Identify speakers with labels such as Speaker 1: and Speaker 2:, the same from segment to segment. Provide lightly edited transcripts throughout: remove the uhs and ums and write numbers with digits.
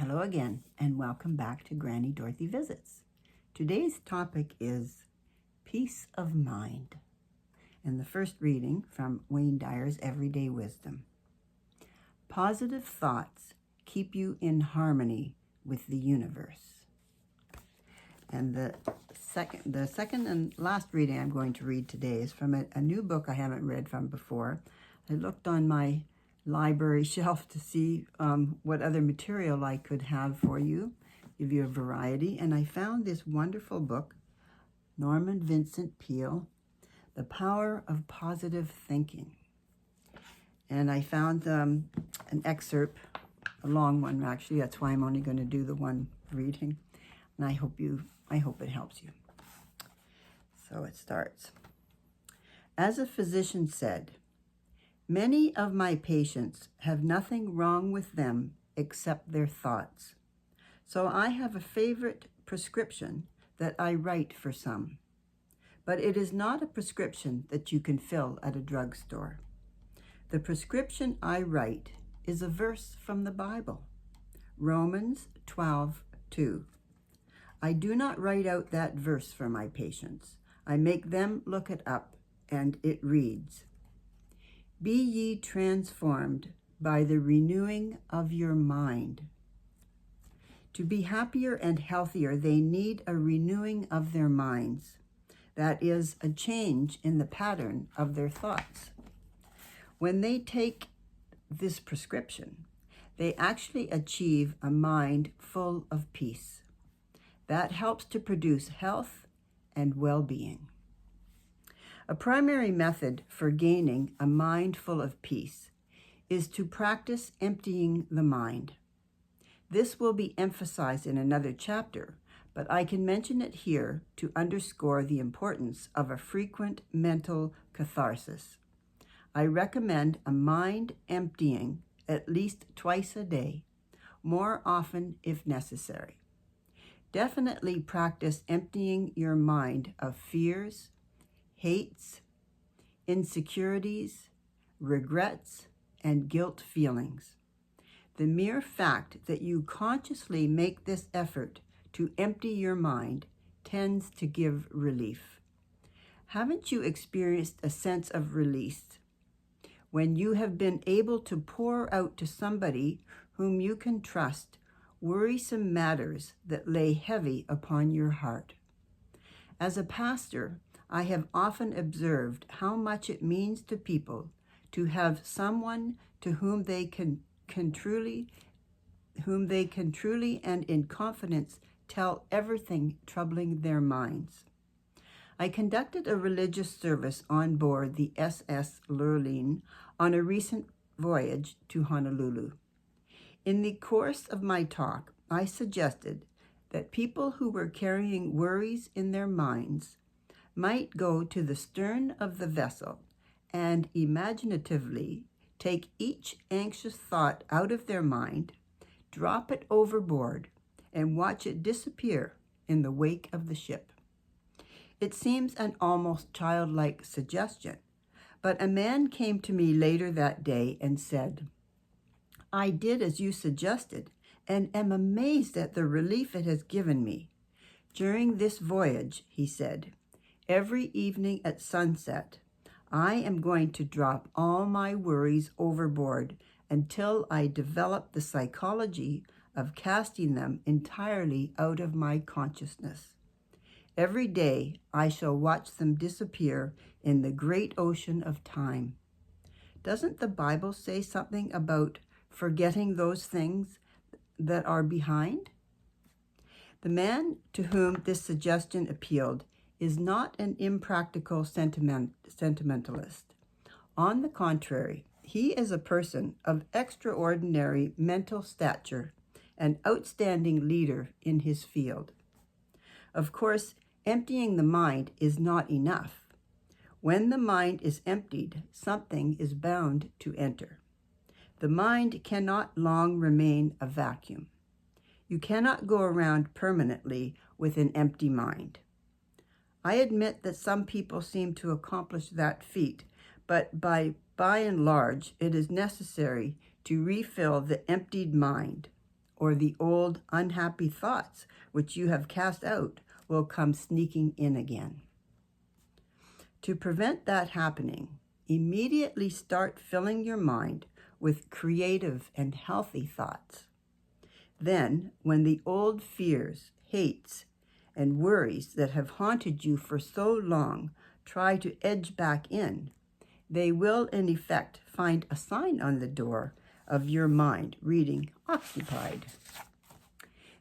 Speaker 1: Hello again, and welcome back to Granny Dorothy Visits. Today's topic is peace of mind, and the first reading from Wayne Dyer's Everyday Wisdom. Positive thoughts keep you in harmony with the universe. And the second and last reading I'm going to read today is from a new book I haven't read from before. I looked on my library shelf to see what other material I could have for you, give you a variety, and I found this wonderful book, Norman Vincent Peale, The Power of Positive Thinking. And I found an excerpt, a long one actually, that's why I'm only going to do the one reading, and I hope it helps you. So it starts. As a physician said, many of my patients have nothing wrong with them except their thoughts. So I have a favorite prescription that I write for some. But it is not a prescription that you can fill at a drugstore. The prescription I write is a verse from the Bible, Romans 12:2. I do not write out that verse for my patients. I make them look it up, and it reads, "Be ye transformed by the renewing of your mind." To be happier and healthier, they need a renewing of their minds. That is, a change in the pattern of their thoughts. When they take this prescription, they actually achieve a mind full of peace. That helps to produce health and well-being. A primary method for gaining a mind full of peace is to practice emptying the mind. This will be emphasized in another chapter, but I can mention it here to underscore the importance of a frequent mental catharsis. I recommend a mind emptying at least twice a day, more often if necessary. Definitely practice emptying your mind of fears, hates, insecurities, regrets, and guilt feelings. The mere fact that you consciously make this effort to empty your mind tends to give relief. Haven't you experienced a sense of release when you have been able to pour out to somebody whom you can trust worrisome matters that lay heavy upon your heart? As a pastor, I have often observed how much it means to people to have someone to whom they can truly and in confidence tell everything troubling their minds. I conducted a religious service on board the SS Lurline on a recent voyage to Honolulu. In the course of my talk, I suggested that people who were carrying worries in their minds might go to the stern of the vessel and imaginatively take each anxious thought out of their mind, drop it overboard, and watch it disappear in the wake of the ship. It seems an almost childlike suggestion, but a man came to me later that day and said, "I did as you suggested and am amazed at the relief it has given me. During this voyage," he said, "every evening at sunset, I am going to drop all my worries overboard until I develop the psychology of casting them entirely out of my consciousness. Every day I shall watch them disappear in the great ocean of time." Doesn't the Bible say something about forgetting those things that are behind? The man to whom this suggestion appealed is not an impractical sentimentalist. On the contrary, he is a person of extraordinary mental stature, an outstanding leader in his field. Of course, emptying the mind is not enough. When the mind is emptied, something is bound to enter. The mind cannot long remain a vacuum. You cannot go around permanently with an empty mind. I admit that some people seem to accomplish that feat, but by and large, it is necessary to refill the emptied mind. or the old unhappy thoughts which you have cast out will come sneaking in again. To prevent that happening, immediately start filling your mind with creative and healthy thoughts. Then, when the old fears, hates, and worries that have haunted you for so long try to edge back in, they will in effect find a sign on the door of your mind reading occupied.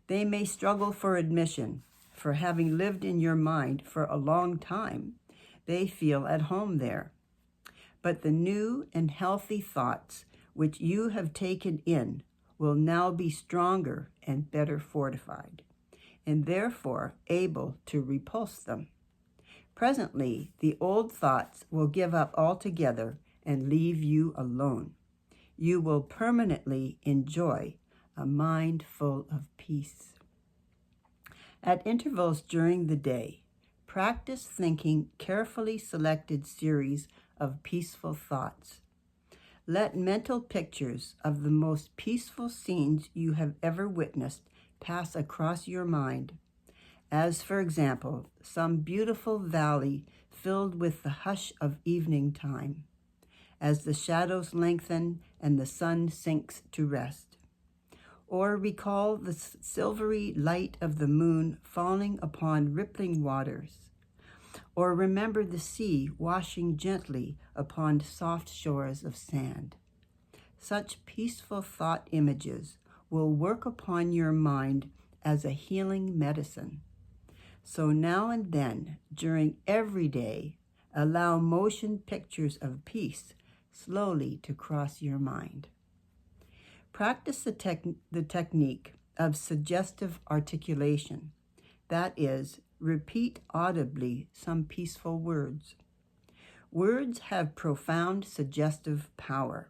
Speaker 1: They may struggle for admission, for having lived in your mind for a long time, they feel at home there. But the new and healthy thoughts which you have taken in will now be stronger and better fortified, and therefore able to repulse them. Presently, the old thoughts will give up altogether and leave you alone. You will permanently enjoy a mind full of peace. At intervals during the day, practice thinking carefully selected series of peaceful thoughts. Let mental pictures of the most peaceful scenes you have ever witnessed pass across your mind, as, for example, some beautiful valley filled with the hush of evening time, as the shadows lengthen and the sun sinks to rest. Or recall the silvery light of the moon falling upon rippling waters. Or remember the sea washing gently upon soft shores of sand. Such peaceful thought images will work upon your mind as a healing medicine. So now and then, during every day, allow motion pictures of peace slowly to cross your mind. Practice the technique of suggestive articulation. That is, repeat audibly some peaceful words. Words have profound suggestive power,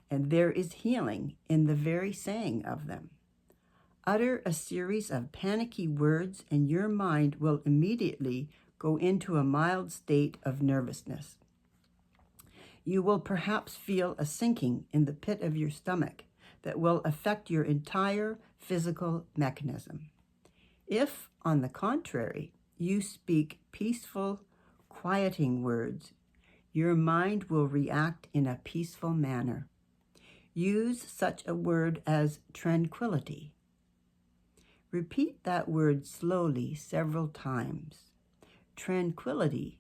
Speaker 1: and there is healing in the very saying of them. Utter a series of panicky words and your mind will immediately go into a mild state of nervousness. You will perhaps feel a sinking in the pit of your stomach that will affect your entire physical mechanism. If, on the contrary, you speak peaceful, quieting words, your mind will react in a peaceful manner. Use such a word as tranquility. Repeat that word slowly several times. Tranquility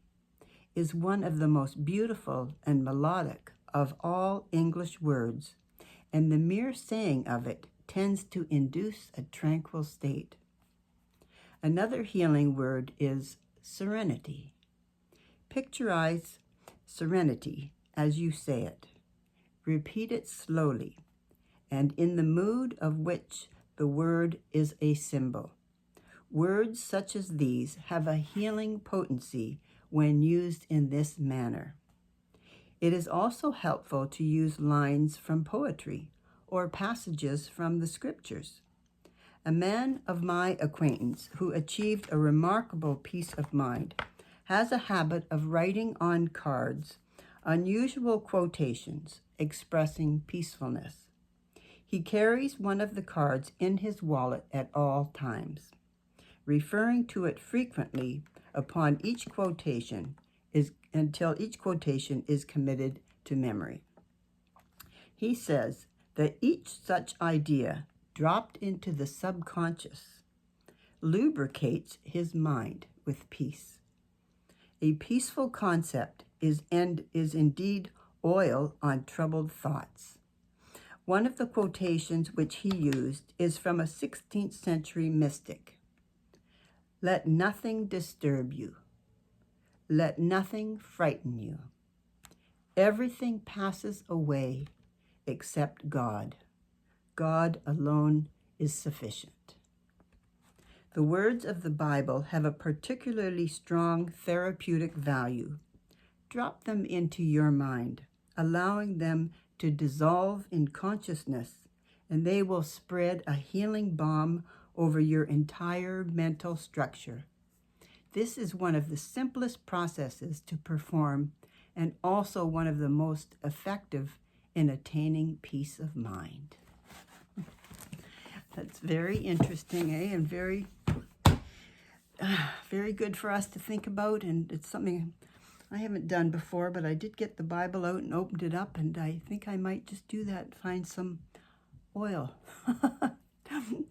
Speaker 1: is one of the most beautiful and melodic of all English words, and the mere saying of it tends to induce a tranquil state. Another healing word is serenity. Picturize serenity as you say it. Repeat it slowly, and in the mood of which the word is a symbol. Words such as these have a healing potency when used in this manner. It is also helpful to use lines from poetry or passages from the scriptures. A man of my acquaintance who achieved a remarkable peace of mind has a habit of writing on cards unusual quotations expressing peacefulness. He carries one of the cards in his wallet at all times, referring to it frequently upon each quotation until each quotation is committed to memory. He says that each such idea dropped into the subconscious lubricates his mind with peace. A peaceful concept is indeed oil on troubled thoughts. One of the quotations which he used is from a 16th century mystic. Let nothing disturb you. Let nothing frighten you. Everything passes away except God. God alone is sufficient. The words of the Bible have a particularly strong therapeutic value. Drop them into your mind, allowing them to dissolve in consciousness, and they will spread a healing balm over your entire mental structure. This is one of the simplest processes to perform and also one of the most effective in attaining peace of mind. That's very interesting, eh? And very, very good for us to think about. And it's something I haven't done before, but I did get the Bible out and opened it up, and I think I might just do that, find some oil.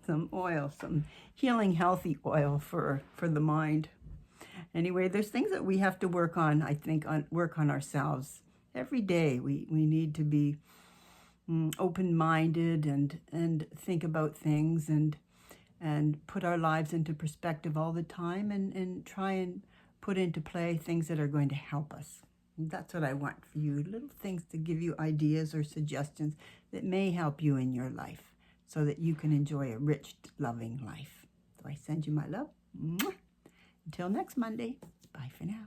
Speaker 1: Some oil, some healing, healthy oil for the mind. Anyway, there's things that we have to work on, I think, work on ourselves. Every day we need to be open-minded and think about things and put our lives into perspective all the time and try and put into play things that are going to help us. And that's what I want for you, little things to give you ideas or suggestions that may help you in your life so that you can enjoy a rich, loving life. So I send you my love. Mwah. Until next Monday, bye for now.